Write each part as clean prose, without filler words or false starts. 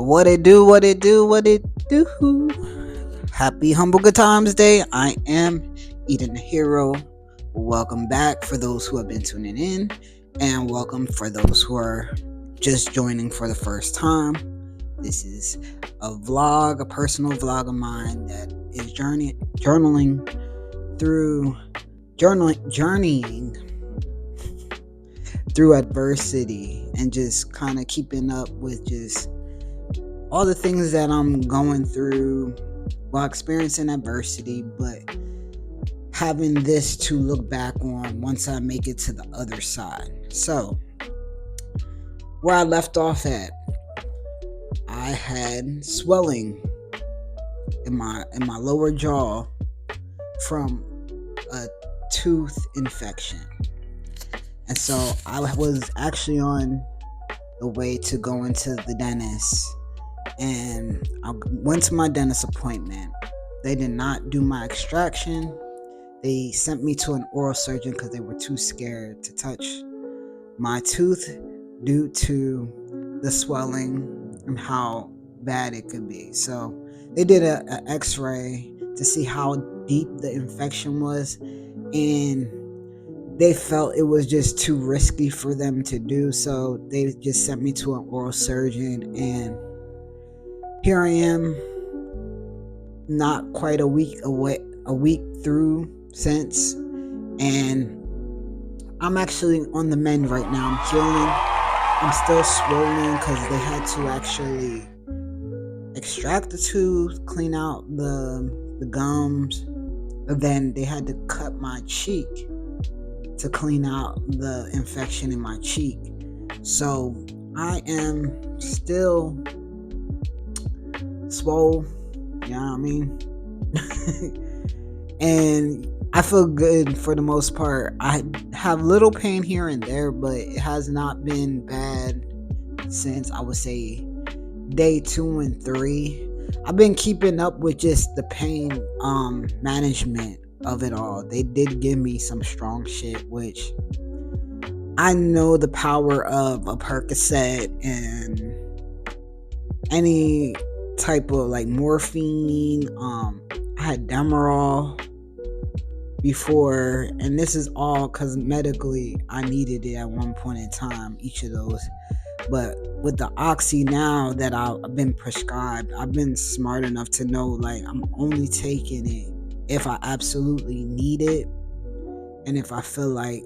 What it do, what it do, what it do. Happy Humble Good Times Day. I am Eden the Hero. Welcome back for those who have been tuning in, and welcome for those who are just joining for the first time. This is a vlog, a personal vlog of mine that is journaling through journeying through adversity and just kind of keeping up with just all the things that I'm going through while experiencing adversity, but having this to look back on once I make it to the other side. So, where I left off at, I had swelling in my lower jaw from a tooth infection. And so I was actually on the way to go into the dentist, and I went to my dentist appointment. They did not do my extraction. They sent me to an oral surgeon because they were too scared to touch my tooth due to the swelling and how bad it could be. So they did an x-ray to see how deep the infection was, and they felt it was just too risky for them to do, so they just sent me to an oral surgeon. And here I am, not quite a week through since, and I'm actually on the mend right now. I'm healing. I'm still swollen because they had to actually extract the tooth, clean out the gums, and then they had to cut my cheek to clean out the infection in my cheek. So I am still swole, you know what I mean? And I feel good for the most part. I have little pain here and there, but it has not been bad since, I would say, day 2 and 3. I've been keeping up with just the pain management of it all. They did give me some strong shit, which I know the power of a Percocet and any type of like morphine. I had Demerol before, and this is all because medically I needed it at one point in time, each of those. But with the Oxy now that I've been prescribed, I've been smart enough to know like I'm only taking it if I absolutely need it, and if I feel like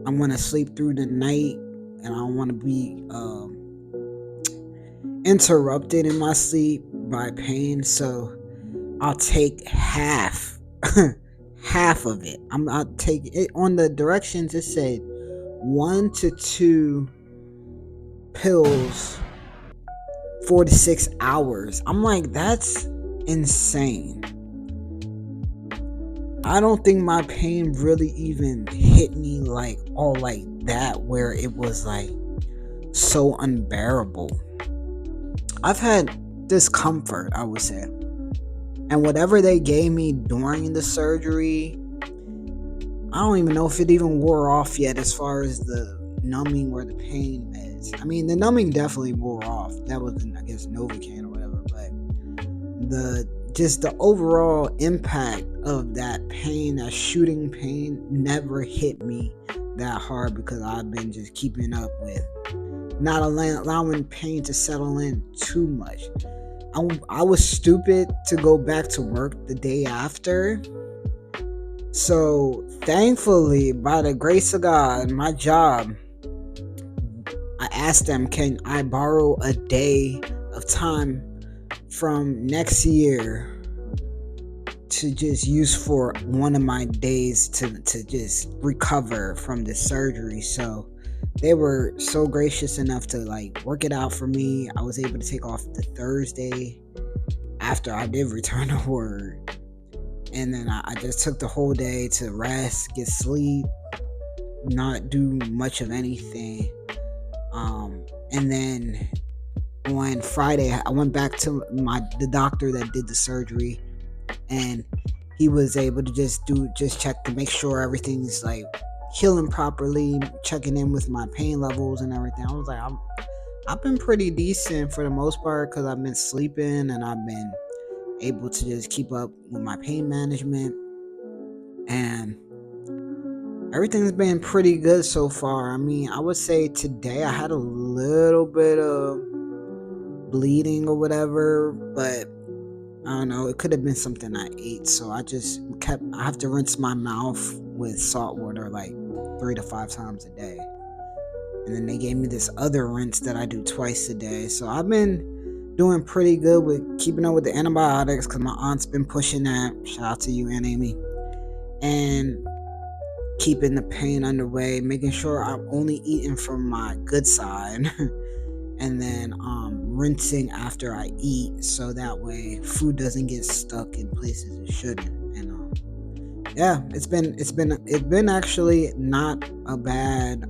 I want to sleep through the night and I don't want to be interrupted in my sleep by pain. So I'll take half of it. I'll take it. On the directions it said 1 to 2 pills 4 to 6 hours. I'm like, that's insane. I don't think my pain really even hit me like all like that, where it was like so unbearable. I've had discomfort, I would say, and whatever they gave me during the surgery, I don't even know if it even wore off yet as far as the numbing or the pain meds. I mean, the numbing definitely wore off. That was, I guess, Novocaine or whatever, but the overall impact of that pain, that shooting pain, never hit me that hard because I've been just keeping up with not allowing pain to settle in too much. I was stupid to go back to work the day after. So thankfully, by the grace of God, my job, I asked them, can I borrow a day of time from next year to just use for one of my days to just recover from the surgery. So they were so gracious enough to like work it out for me. I was able to take off the Thursday after I did return to work, and then I just took the whole day to rest, get sleep, not do much of anything. And then on Friday, I went back to the doctor that did the surgery, and he was able to just check to make sure everything's like healing properly, checking in with my pain levels and everything. I was like, I've been pretty decent for the most part because I've been sleeping and I've been able to just keep up with my pain management, and everything's been pretty good so far. I mean, I would say today I had a little bit of bleeding or whatever, but I don't know, it could have been something I ate. So I have to rinse my mouth with salt water like 3 to 5 times a day. And then they gave me this other rinse that I do twice a day. So I've been doing pretty good with keeping up with the antibiotics because my aunt's been pushing that. Shout out to you, Aunt Amy. And keeping the pain underway, making sure I'm only eating from my good side. And then rinsing after I eat so that way food doesn't get stuck in places it shouldn't. And yeah, it's been actually not a bad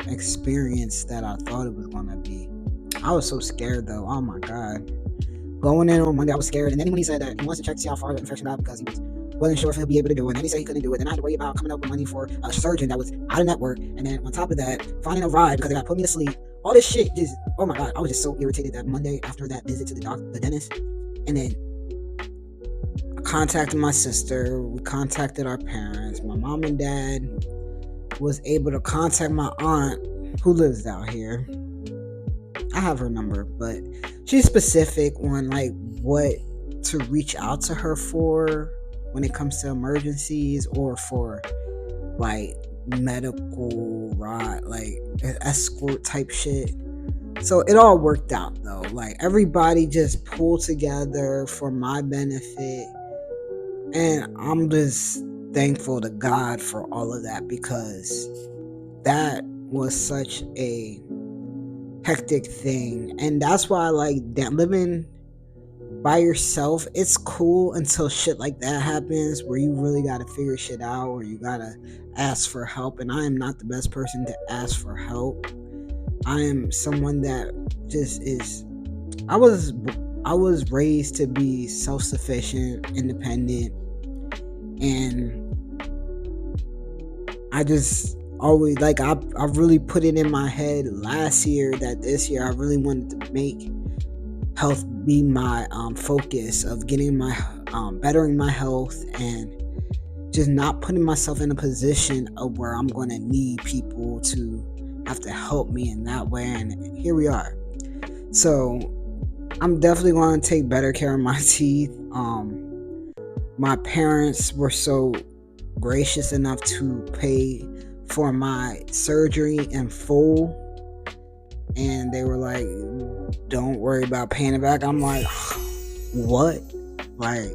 experience that I thought it was gonna be. I was so scared though. Oh my god. Going in on Monday, I was scared, and then when he said that he wants to check to see how far the infection got because he wasn't sure if he'll be able to do it, and then he said he couldn't do it. Then I had to worry about coming up with money for a surgeon that was out of network, and then on top of that, finding a ride because they got to put me to sleep. All this shit just, oh my god, I was just so irritated that Monday after that visit to the dentist, and then I contacted my sister, we contacted our parents, my mom and dad was able to contact my aunt who lives out here. I have her number, but she's specific on like what to reach out to her for when it comes to emergencies or for like medical ride, like escort type shit. So it all worked out though. Like everybody just pulled together for my benefit, and I'm just thankful to God for all of that because that was such a hectic thing. And that's why I like that living by yourself. It's cool until shit like that happens where you really gotta figure shit out or you gotta ask for help. And I am not the best person to ask for help. I am someone that just is I was raised to be self-sufficient, independent, and I just always like I really put it in my head last year that this year I really wanted to make health be my focus of getting my bettering my health and just not putting myself in a position of where I'm going to need people to have to help me in that way. And here we are. So I'm definitely going to take better care of my teeth. My parents were so gracious enough to pay for my surgery in full, and they were like, don't worry about paying it back. I'm like, what? Like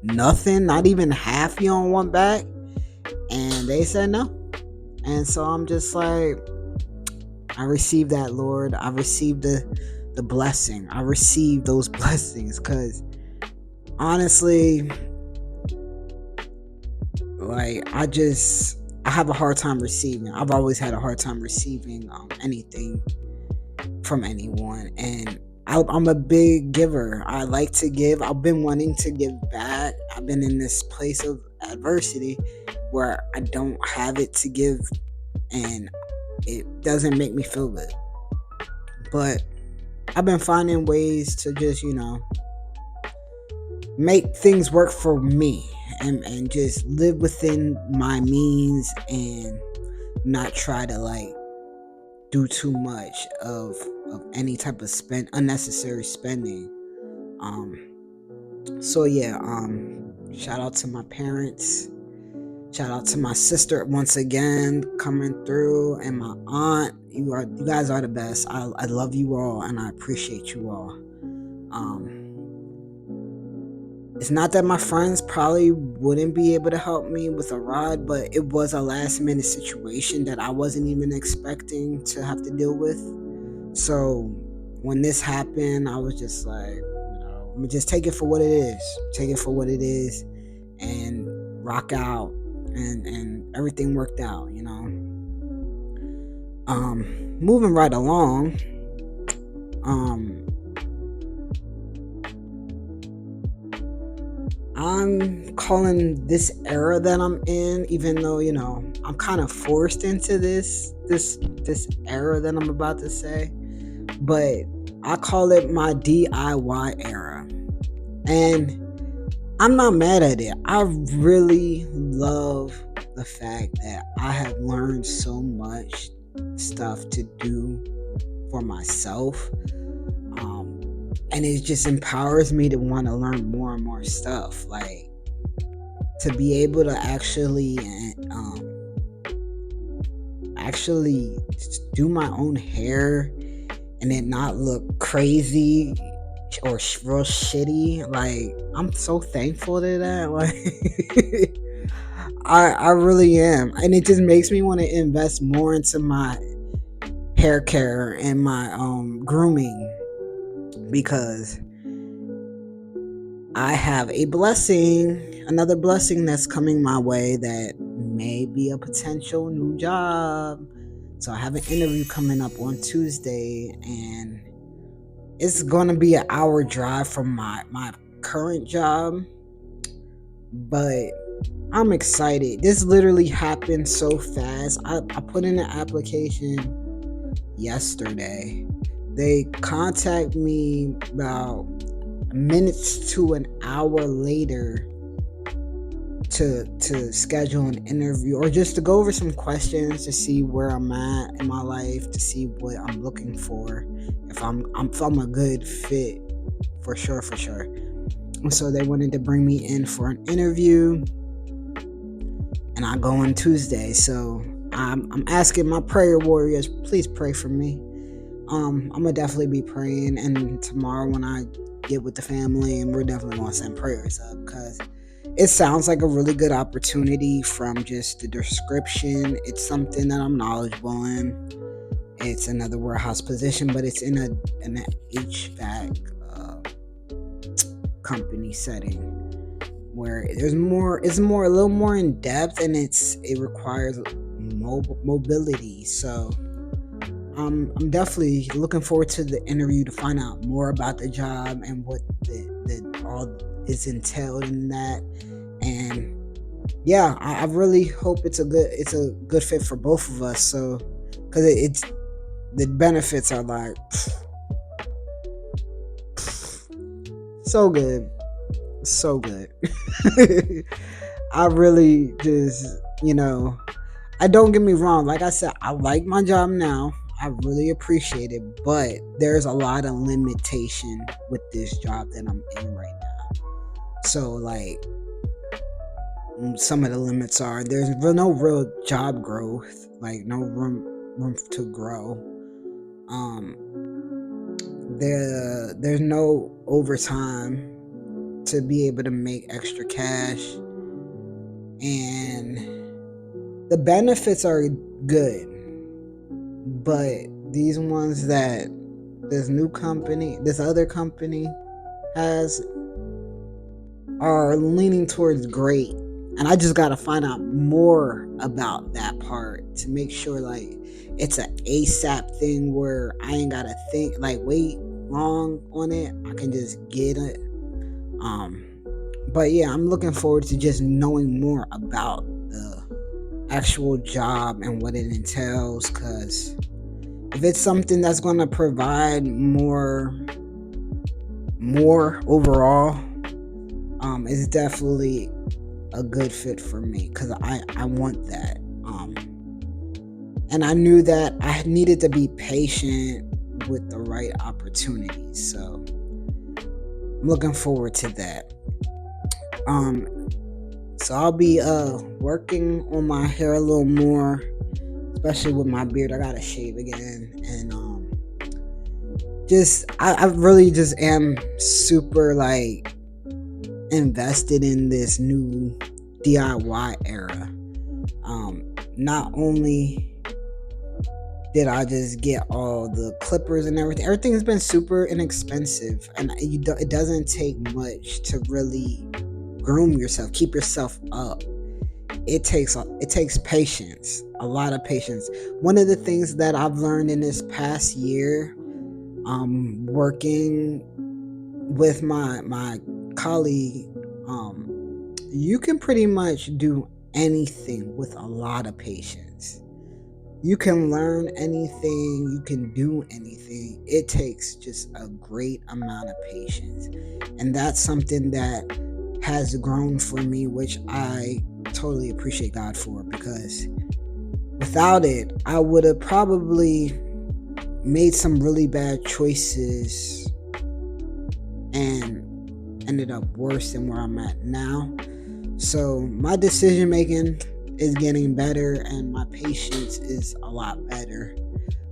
nothing? Not even half you don't want back? And they said no. And so I'm just like, I received that, Lord. I received the blessing. I received those blessings because honestly, like I have a hard time receiving. I've always had a hard time receiving anything from anyone, and I'm a big giver. I like to give. I've been wanting to give back. I've been in this place of adversity where I don't have it to give, and it doesn't make me feel good. But I've been finding ways to just, make things work for me and just live within my means and not try to like do too much of any type of unnecessary spending. So yeah, shout out to my parents, shout out to my sister once again coming through, and my aunt. You guys are the best. I love you all and I appreciate you all. It's not that my friends probably wouldn't be able to help me with a ride, but it was a last minute situation that I wasn't even expecting to have to deal with. So when this happened, I was just like, I'm gonna just take it for what it is. Take it for what it is and rock out, and everything worked out, Moving right along, I'm calling this era that I'm in, even though, I'm kind of forced into this era that I'm about to say. but I call it my DIY era. And I'm not mad at it. I really love the fact that I have learned so much stuff to do for myself. And it just empowers me to want to learn more and more stuff. Like, to be able to actually do my own hair and it not look crazy or real shitty. Like, I'm so thankful to that. Like, I really am, and it just makes me want to invest more into my hair care and my grooming, because I have another blessing that's coming my way that may be a potential new job. So I have an interview coming up on Tuesday, and it's going to be an hour drive from my current job. But I'm excited. This literally happened so fast. I put in an application yesterday. They contact me about minutes to an hour later to schedule an interview, or just to go over some questions to see where I'm at in my life, to see what I'm looking for, if I'm a good fit, for sure. And so they wanted to bring me in for an interview, and I go on Tuesday. So I'm asking my prayer warriors, please pray for me. I'm gonna definitely be praying, and tomorrow when I get with the family, and we're definitely gonna send prayers up, because it sounds like a really good opportunity from just the description. It's something that I'm knowledgeable in. It's another warehouse position, but it's in an HVAC company setting, where it's a little more in depth, and it requires mobility. So I'm definitely looking forward to the interview to find out more about the job and what the all is entailed in that. And yeah, I really hope it's a good fit for both of us. So, because it's the benefits are like so good, so good. I really just, I don't get me wrong. Like I said, I like my job now. I really appreciate it, but there's a lot of limitation with this job that I'm in right now. So, like, some of the limits are there's no real job growth, like no room to grow. There's no overtime to be able to make extra cash, and the benefits are good, but these ones that this other company has, are leaning towards great. And I just gotta find out more about that part to make sure, like, it's a ASAP thing where I ain't gotta wait long on it. I can just get it. But yeah, I'm looking forward to just knowing more about the actual job and what it entails, because if it's something that's going to provide more overall, it's definitely a good fit for me, because I want that. And I knew that I needed to be patient with the right opportunities. So I'm looking forward to that. So I'll be working on my hair a little more, especially with my beard. I gotta shave again, and I really just am super like invested in this new DIY era. Not only did I just get all the clippers and everything's been super inexpensive, and it doesn't take much to really groom yourself, keep yourself up. It takes patience, a lot of patience. One of the things that I've learned in this past year, working with my colleague, you can pretty much do anything with a lot of patience. You can learn anything, you can do anything. It takes just a great amount of patience. And that's something that has grown for me, which I totally appreciate God for, because without it, I would have probably made some really bad choices and ended up worse than where I'm at now. So my decision making is getting better, and my patience is a lot better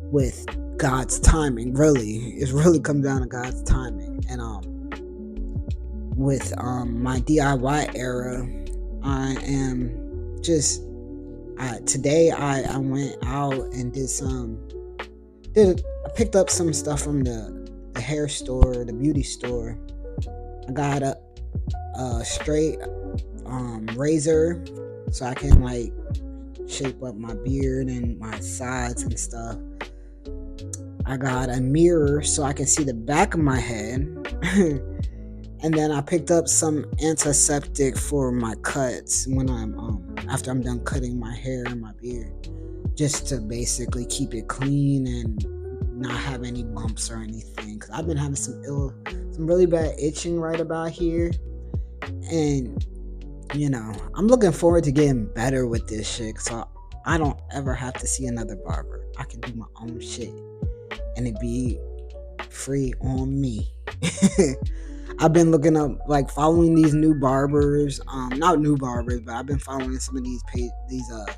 with God's timing. Really, it really comes down to God's timing. And with my DIY era, I am just today I went out and I picked up some stuff from the hair store, the beauty store. I got a straight razor so I can like shape up my beard and my sides and stuff. I got a mirror so I can see the back of my head. And then I picked up some antiseptic for my cuts when I'm after I'm done cutting my hair and my beard, just to basically keep it clean and not have any bumps or anything. Cause I've been having some really bad itching right about here, and I'm looking forward to getting better with this shit, so I don't ever have to see another barber. I can do my own shit, and it be free on me. I've been looking up, like, following these new barbers. Not new barbers, but I've been following some of these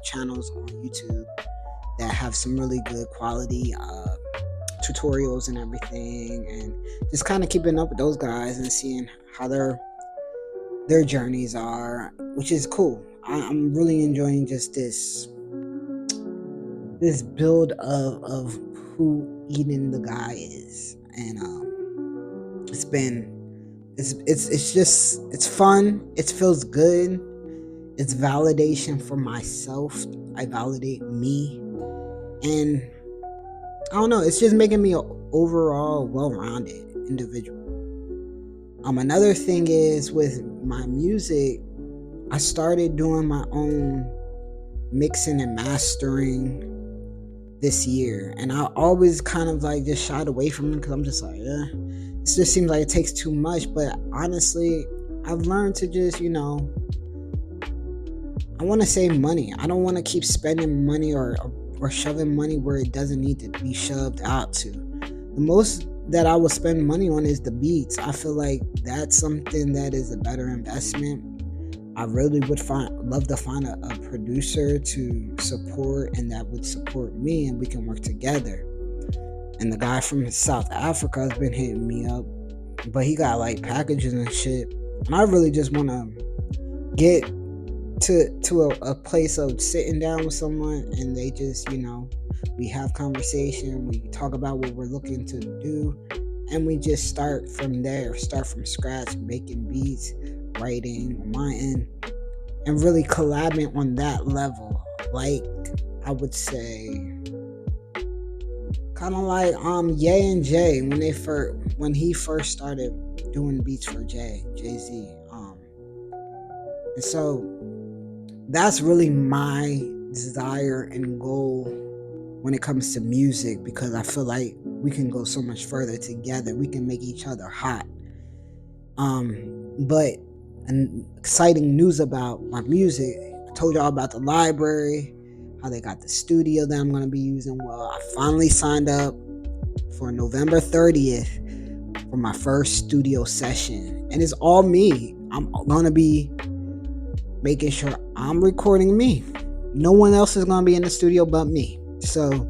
channels on YouTube that have some really good quality tutorials and everything, and just kind of keeping up with those guys and seeing how their journeys are, which is cool. I'm really enjoying just this build of who Eden the guy is, and it's fun. It feels good. It's validation for myself. I validate me, and I don't know. It's just making me an overall well-rounded individual. Another thing is with my music, I started doing my own mixing and mastering this year, and I always kind of like just shied away from it because I'm just like, this just seems like it takes too much. But honestly, I've learned to just, I want to save money. I don't want to keep spending money or shoving money where it doesn't need to be shoved out to. The most that I will spend money on is the beats. I feel like that's something that is a better investment. I really would love to find a producer to support and that would support me, and we can work together. And the guy from South Africa has been hitting me up, but he got like packages and shit. And I really just want to get to a place of sitting down with someone, and they just, we have conversation, we talk about what we're looking to do, and we just start from there, start from scratch, making beats, writing on my end, and really collabing on that level. Like, I would say, kind of like Ye and Jay when he first started doing beats for Jay-Z. And so that's really my desire and goal when it comes to music, because I feel like we can go so much further together. We can make each other hot. But an exciting news about my music, I told y'all about the library, how they got the studio that I'm going to be using. Well, I finally signed up for November 30th for my first studio session, and it's all me. I'm going to be making sure I'm recording me. No one else is going to be in the studio but me. So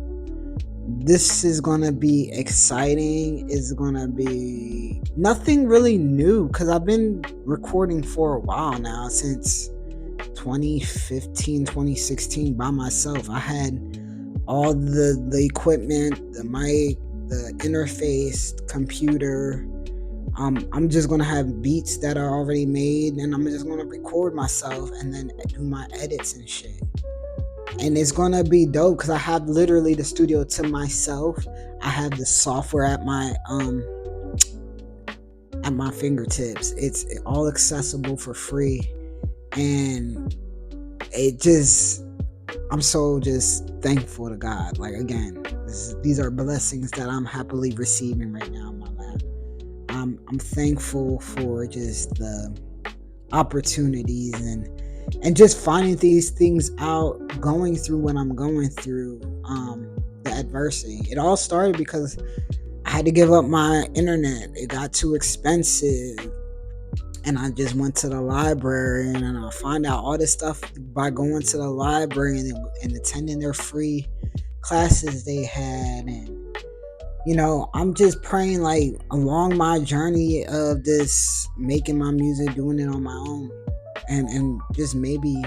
this is going to be exciting. It's going to be nothing really new, because I've been recording for a while now, since 2015, 2016 by myself. I had all the equipment, the mic, the interface, the computer. I'm just gonna have beats that are already made, and I'm just gonna record myself and then do my edits and shit. And it's gonna be dope because I have literally the studio to myself. I have the software at my fingertips. It's all accessible for free, and it just I'm so just thankful to God. Like again, these are blessings that I'm happily receiving right now in my lap. I'm thankful for just the opportunities and just finding these things out, going through what I'm going through, the adversity. It all started because I had to give up my internet. It got too expensive. And I just went to the library and I found out all this stuff by going to the library and attending their free classes they had. And I'm just praying like along my journey of this making my music, doing it on my own, and just maybe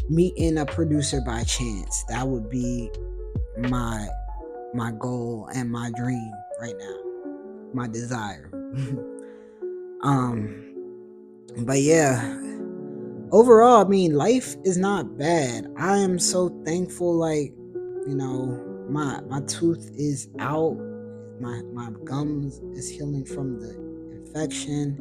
meeting a producer by chance. That would be my my goal and my dream right now, my desire. um but yeah, overall, I mean, life is not bad. I am so thankful. Like, my tooth is out. My gums is healing from the infection.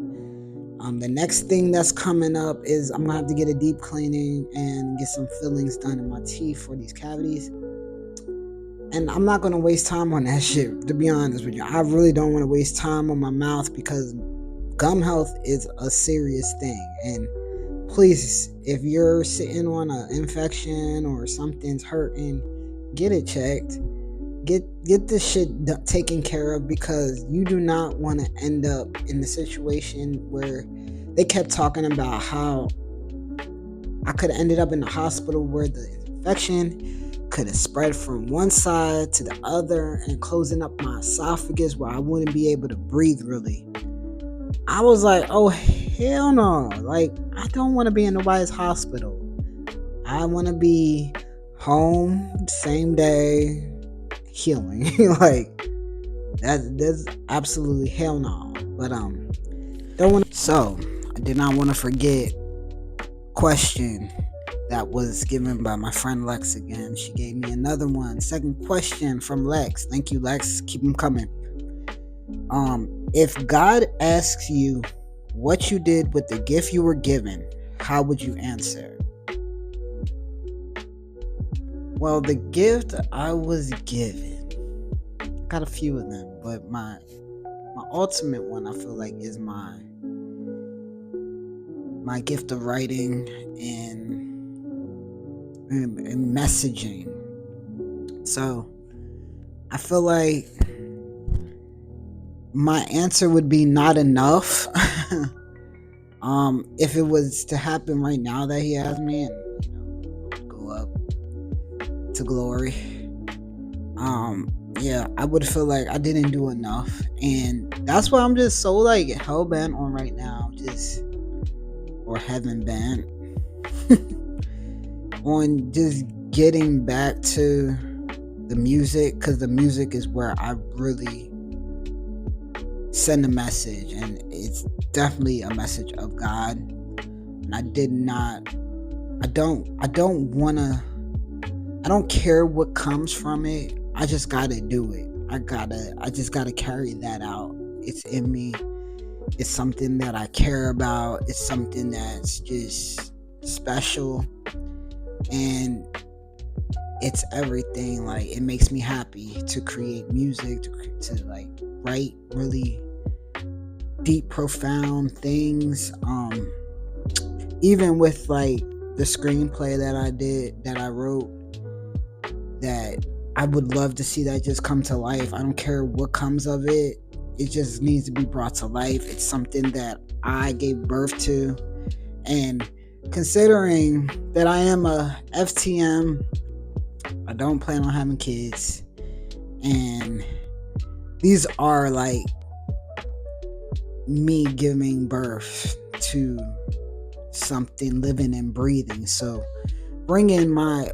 The next thing that's coming up is I'm gonna have to get a deep cleaning and get some fillings done in my teeth for these cavities. And I'm not gonna waste time on that shit. To be honest with you, I really don't want to waste time on my mouth because gum health is a serious thing. And please, if you're sitting on an infection or something's hurting, get it checked. Get this shit taken care of, because you do not want to end up in the situation where they kept talking about how I could have ended up in the hospital where the infection could have spread from one side to the other and closing up my esophagus where I wouldn't be able to breathe really. I was like, oh hell no. Like, I don't want to be in nobody's hospital. I want to be home same day healing. Like, that's absolutely hell no. But don't want. So I did not want to forget question that was given by my friend Lex again. She gave me another one. Second question from Lex. Thank you, Lex. Keep them coming. If God asks you what you did with the gift you were given, how would you answer? Well, the gift I was given, I got a few of them, but my ultimate one I feel like is my gift of writing and messaging. So I feel like my answer would be not enough. If it was to happen right now that he has me and go up to glory, yeah, I would feel like I didn't do enough, and that's why I'm just so like hell bent on right now, or heaven bent on just getting back to the music, because the music is where I really send a message, and it's definitely a message of God. And I don't care what comes from it. I just gotta do it. I just gotta carry that out. It's in me. It's something that I care about. It's something that's just special, and it's everything. Like, it makes me happy to create music, to like write really deep, profound things. Even with like the screenplay that I wrote, that I would love to see that just come to life. I don't care what comes of it. It just needs to be brought to life. It's something that I gave birth to. And considering that I am a FTM, I don't plan on having kids. And these are like me giving birth to something living and breathing. So bringing my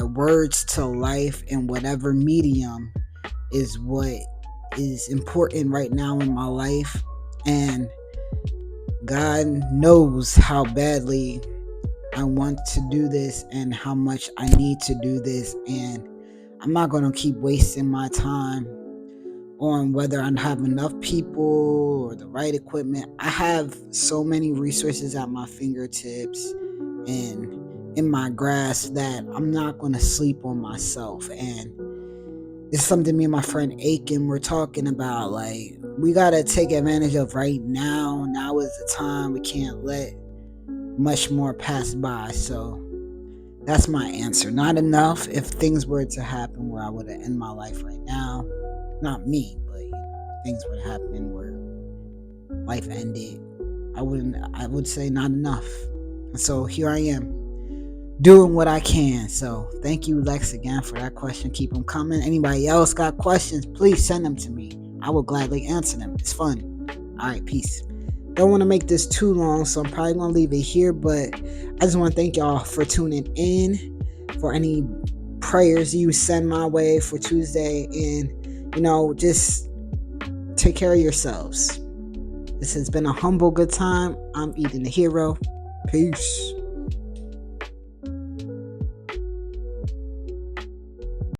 words to life in whatever medium is what is important right now in my life. And God knows how badly I want to do this and how much I need to do this, and I'm not going to keep wasting my time on whether I have enough people or the right equipment. I have so many resources at my fingertips, and in my grasp that I'm not going to sleep on myself. And it's something me and my friend Aiken were talking about. Like, we got to take advantage of right now. Now is the time. We can't let much more pass by. So that's my answer. Not enough. If things were to happen where I would have ended my life right now, not me, but things would happen where life ended, I would say not enough. And so here I am doing what I can. So thank you, Lex, again for that question. Keep them coming. Anybody else got questions, please send them to me. I will gladly answer them. It's fun. All right, peace. Don't want to make this too long, so I'm probably going to leave it here, but I just want to thank y'all for tuning in, for any prayers you send my way for Tuesday, and just take care of yourselves. This has been a humble good time. I'm Eden the Hero. Peace.